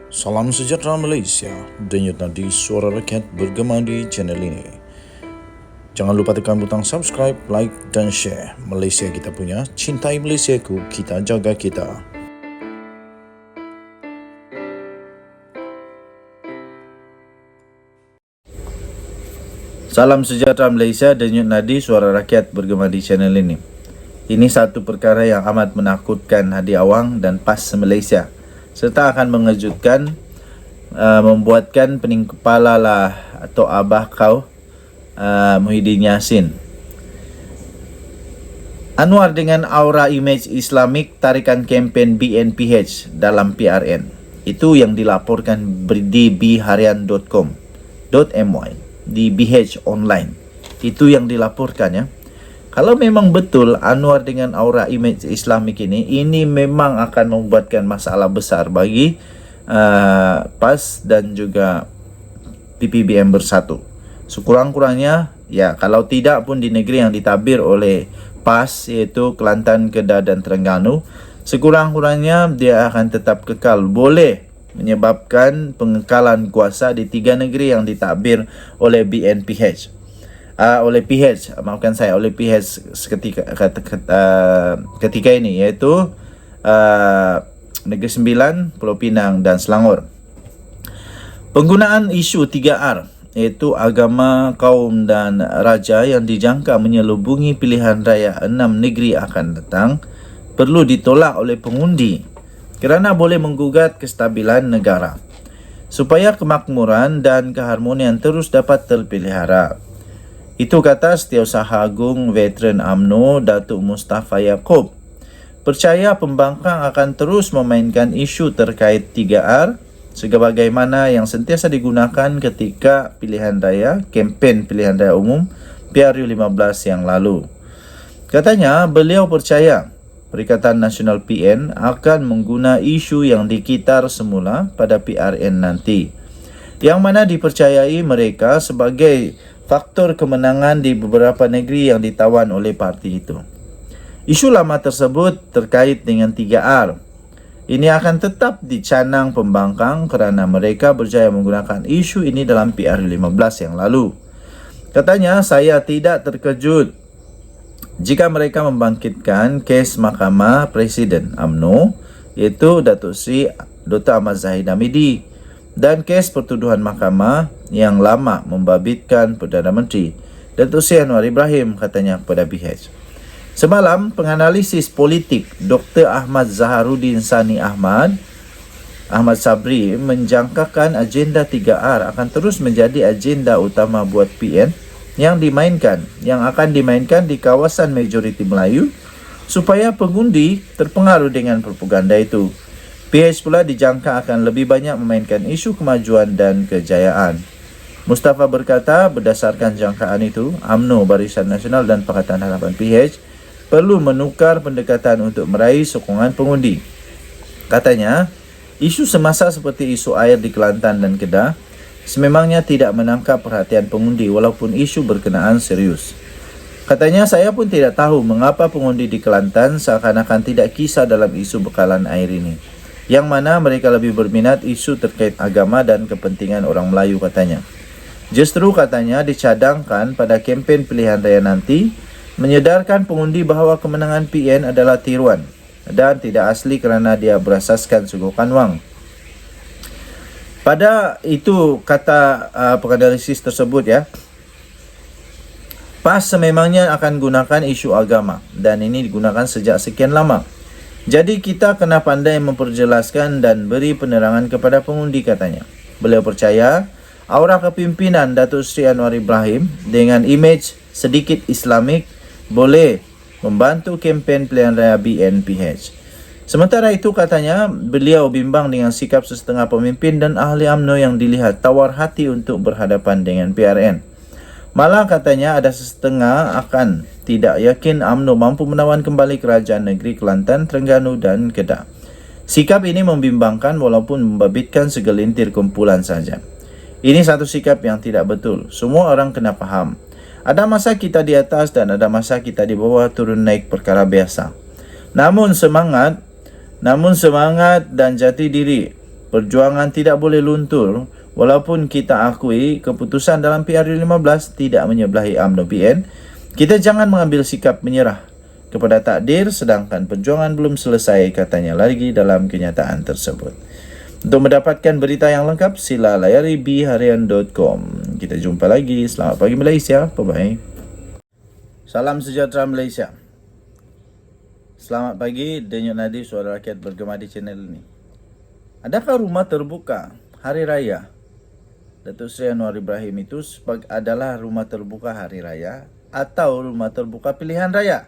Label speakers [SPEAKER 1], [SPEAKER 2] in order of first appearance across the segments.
[SPEAKER 1] Salam sejahtera Malaysia, denyut nadi suara rakyat bergema di channel ini. Jangan lupa tekan butang subscribe, like dan share. Malaysia kita punya, cintai Malaysiaku, kita jaga kita.
[SPEAKER 2] Salam sejahtera Malaysia, denyut nadi suara rakyat bergema di channel ini. Ini satu perkara yang amat menakutkan hadi awang dan PAS Malaysia, serta akan mengejutkan, membuatkan pening kepala lah atau abah kau, Muhyiddin Yassin. Anwar dengan aura image Islamik tarikan kempen BNPH dalam PRN. Itu yang dilaporkan di bharian.com.my di BH Online. Itu yang dilaporkan ya. Kalau memang betul Anwar dengan aura image Islamik ini memang akan membuatkan masalah besar bagi PAS dan juga PPBM Bersatu. Sekurang-kurangnya ya, kalau tidak pun di negeri yang ditabir oleh PAS yaitu Kelantan, Kedah dan Terengganu, sekurang-kurangnya dia akan tetap kekal. Boleh menyebabkan pengekalan kuasa di 3 negeri yang ditabir oleh BNPH. Oleh PH, maafkan saya, oleh PH ketika ini, iaitu Negeri Sembilan, Pulau Pinang dan Selangor. Penggunaan isu 3R, iaitu agama, kaum dan raja yang dijangka menyelubungi pilihan raya 6 negeri akan datang, perlu ditolak oleh pengundi kerana boleh menggugat kestabilan negara, supaya kemakmuran dan keharmonian terus dapat terpelihara. Itu kata Setiausaha Agung Veteran UMNO Datuk Mustafa Yaakob. Percaya pembangkang akan terus memainkan isu terkait 3R sebagaimana yang sentiasa digunakan ketika kempen pilihan raya umum PRU 15 yang lalu. Katanya beliau percaya Perikatan Nasional PN akan mengguna isu yang dikitar semula pada PRN nanti, yang mana dipercayai mereka sebagai faktor kemenangan di beberapa negeri yang ditawan oleh parti itu. Isu lama tersebut terkait dengan 3R. Ini akan tetap dicanang pembangkang kerana mereka berjaya menggunakan isu ini dalam PRU 15 yang lalu. Katanya, saya tidak terkejut jika mereka membangkitkan kes Mahkamah Presiden UMNO, iaitu Datuk Seri Dr. Ahmad Zahid Hamidi, dan kes pertuduhan mahkamah yang lama membabitkan Perdana Menteri Datuk Seri Anwar Ibrahim, katanya kepada BH. Semalam, penganalisis politik Dr. Ahmad Zaharuddin Sani Ahmad Sabri menjangkakan agenda 3R akan terus menjadi agenda utama buat PN yang akan dimainkan di kawasan majoriti Melayu supaya pengundi terpengaruh dengan propaganda itu. PH pula dijangka akan lebih banyak memainkan isu kemajuan dan kejayaan. Mustafa berkata, berdasarkan jangkaan itu, UMNO, Barisan Nasional dan Pakatan Harapan PH perlu menukar pendekatan untuk meraih sokongan pengundi. Katanya, isu semasa seperti isu air di Kelantan dan Kedah sememangnya tidak menangkap perhatian pengundi walaupun isu berkenaan serius. Katanya, saya pun tidak tahu mengapa pengundi di Kelantan seakan-akan tidak kisah dalam isu bekalan air ini, yang mana mereka lebih berminat isu terkait agama dan kepentingan orang Melayu, katanya. Justru katanya dicadangkan pada kempen pilihan raya nanti menyedarkan pengundi bahawa kemenangan PN adalah tiruan dan tidak asli kerana dia berasaskan sogokan wang. Pada itu kata penganalisis tersebut ya, PAS sememangnya akan gunakan isu agama dan ini digunakan sejak sekian lama. Jadi kita kena pandai memperjelaskan dan beri penerangan kepada pengundi, katanya. Beliau percaya aura kepimpinan Datuk Seri Anwar Ibrahim dengan imej sedikit Islamik boleh membantu kempen pilihan raya BNPH. Sementara itu, katanya, beliau bimbang dengan sikap sesetengah pemimpin dan ahli UMNO yang dilihat tawar hati untuk berhadapan dengan PRN. Malah katanya ada sesetengah akan tidak yakin UMNO mampu menawan kembali kerajaan negeri Kelantan, Terengganu dan Kedah. Sikap ini membimbangkan walaupun membabitkan segelintir kumpulan saja. Ini satu sikap yang tidak betul. Semua orang kena faham. Ada masa kita di atas dan ada masa kita di bawah, turun naik perkara biasa. Namun semangat dan jati diri Perjuangan tidak boleh luntur walaupun kita akui keputusan dalam PRU15 tidak menyebelahi UMNO PN. Kita jangan mengambil sikap menyerah kepada takdir sedangkan perjuangan belum selesai, katanya lagi dalam kenyataan tersebut. Untuk mendapatkan berita yang lengkap, sila layari bharian.com. Kita jumpa lagi. Selamat pagi Malaysia. Bye-bye. Salam sejahtera Malaysia. Selamat pagi, Denyut Nadi, suara rakyat bergema di channel ini. Adakah rumah terbuka hari raya Datuk Seri Anwar Ibrahim itu adalah rumah terbuka hari raya atau rumah terbuka pilihan raya?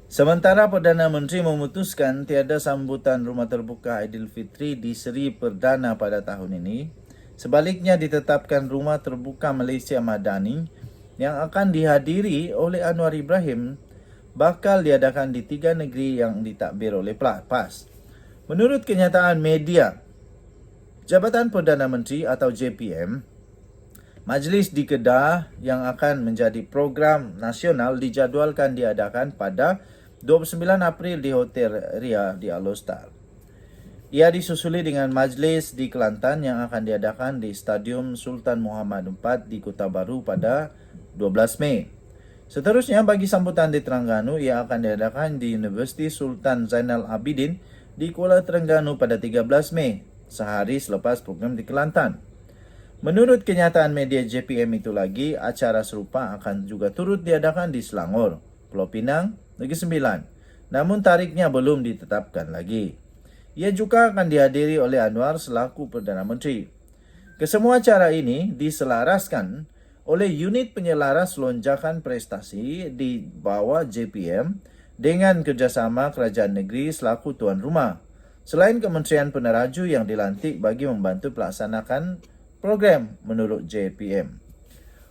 [SPEAKER 2] Sementara Perdana Menteri memutuskan tiada sambutan rumah terbuka Aidilfitri di Seri Perdana pada tahun ini, sebaliknya ditetapkan rumah terbuka Malaysia Madani yang akan dihadiri oleh Anwar Ibrahim bakal diadakan di 3 negeri yang ditadbir oleh PAS. Menurut kenyataan media, Jabatan Perdana Menteri atau JPM, majlis di Kedah yang akan menjadi program nasional dijadualkan diadakan pada 29 April di Hotel Ria di Alostar. Ia disusuli dengan majlis di Kelantan yang akan diadakan di Stadium Sultan Muhammad IV di Kota Baru pada 12 Mei. Seterusnya, bagi sambutan di Terengganu, ia akan diadakan di Universiti Sultan Zainal Abidin di Kuala Terengganu pada 13 Mei, sehari selepas program di Kelantan. Menurut kenyataan media JPM itu lagi, acara serupa akan juga turut diadakan di Selangor, Pulau Pinang, Negeri Sembilan. Namun tariknya belum ditetapkan lagi. Ia juga akan dihadiri oleh Anwar selaku Perdana Menteri. Kesemua acara ini diselaraskan oleh unit penyelaras lonjakan prestasi di bawah JPM dengan kerjasama kerajaan negeri selaku tuan rumah, selain Kementerian Peneraju yang dilantik bagi membantu pelaksanakan program menurut JPM.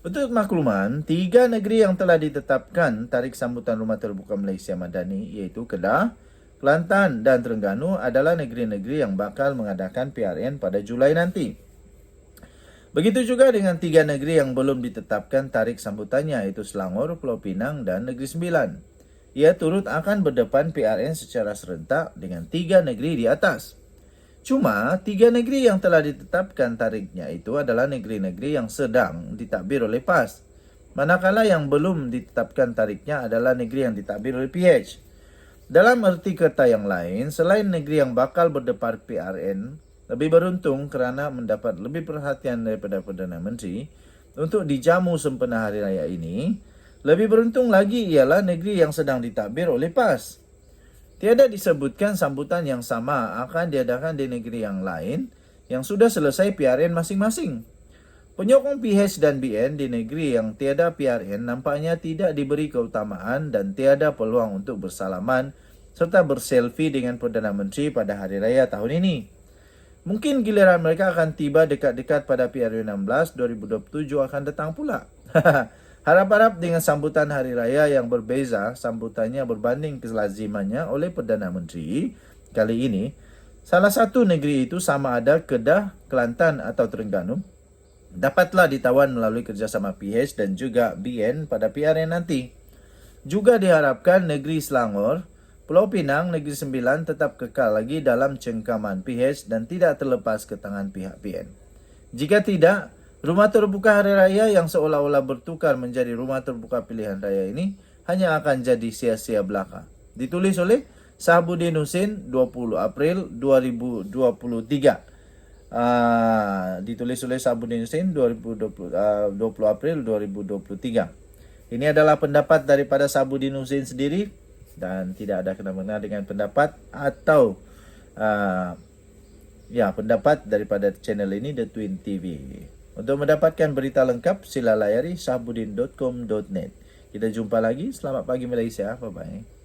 [SPEAKER 2] Untuk makluman, 3 negeri yang telah ditetapkan tarikh sambutan rumah terbuka Malaysia Madani iaitu Kedah, Kelantan dan Terengganu adalah negeri-negeri yang bakal mengadakan PRN pada Julai nanti. Begitu juga dengan 3 negeri yang belum ditetapkan tarikh sambutannya iaitu Selangor, Pulau Pinang dan Negeri Sembilan. Ia turut akan berdepan PRN secara serentak dengan 3 negeri di atas. Cuma 3 negeri yang telah ditetapkan tarikhnya itu adalah negeri-negeri yang sedang ditadbir oleh PAS. Manakala yang belum ditetapkan tarikhnya adalah negeri yang ditadbir oleh PH. Dalam erti kata yang lain, selain negeri yang bakal berdepan PRN, lebih beruntung kerana mendapat lebih perhatian daripada Perdana Menteri untuk dijamu sempena Hari Raya ini, lebih beruntung lagi ialah negeri yang sedang ditadbir oleh PAS. Tiada disebutkan sambutan yang sama akan diadakan di negeri yang lain yang sudah selesai PRN masing-masing. Penyokong PH dan BN di negeri yang tiada PRN nampaknya tidak diberi keutamaan dan tiada peluang untuk bersalaman serta berselfie dengan Perdana Menteri pada Hari Raya tahun ini. Mungkin giliran mereka akan tiba dekat-dekat pada PRU 16 2027 akan datang pula. Harap-harap dengan sambutan Hari Raya yang berbeza, sambutannya berbanding kelazimannya oleh Perdana Menteri kali ini, salah satu negeri itu sama ada Kedah, Kelantan atau Terengganu, dapatlah ditawan melalui kerjasama PH dan juga BN pada PRN nanti. Juga diharapkan negeri Selangor, Pulau Pinang, Negeri Sembilan tetap kekal lagi dalam cengkaman PH dan tidak terlepas ke tangan pihak PN. Jika tidak, rumah terbuka Hari Raya yang seolah-olah bertukar menjadi rumah terbuka pilihan raya ini hanya akan jadi sia-sia belaka. Ditulis oleh Sahabudin Husin 20 April 2023. Ditulis oleh Sahabudin Husin 20 April 2023. Ini adalah pendapat daripada Sahabudin Husin sendiri dan tidak ada kena-mengena dengan pendapat atau pendapat daripada channel ini The Twin TV. Untuk mendapatkan berita lengkap, sila layari sahabudin.com.net. Kita jumpa lagi. Selamat pagi Malaysia. Bye-bye.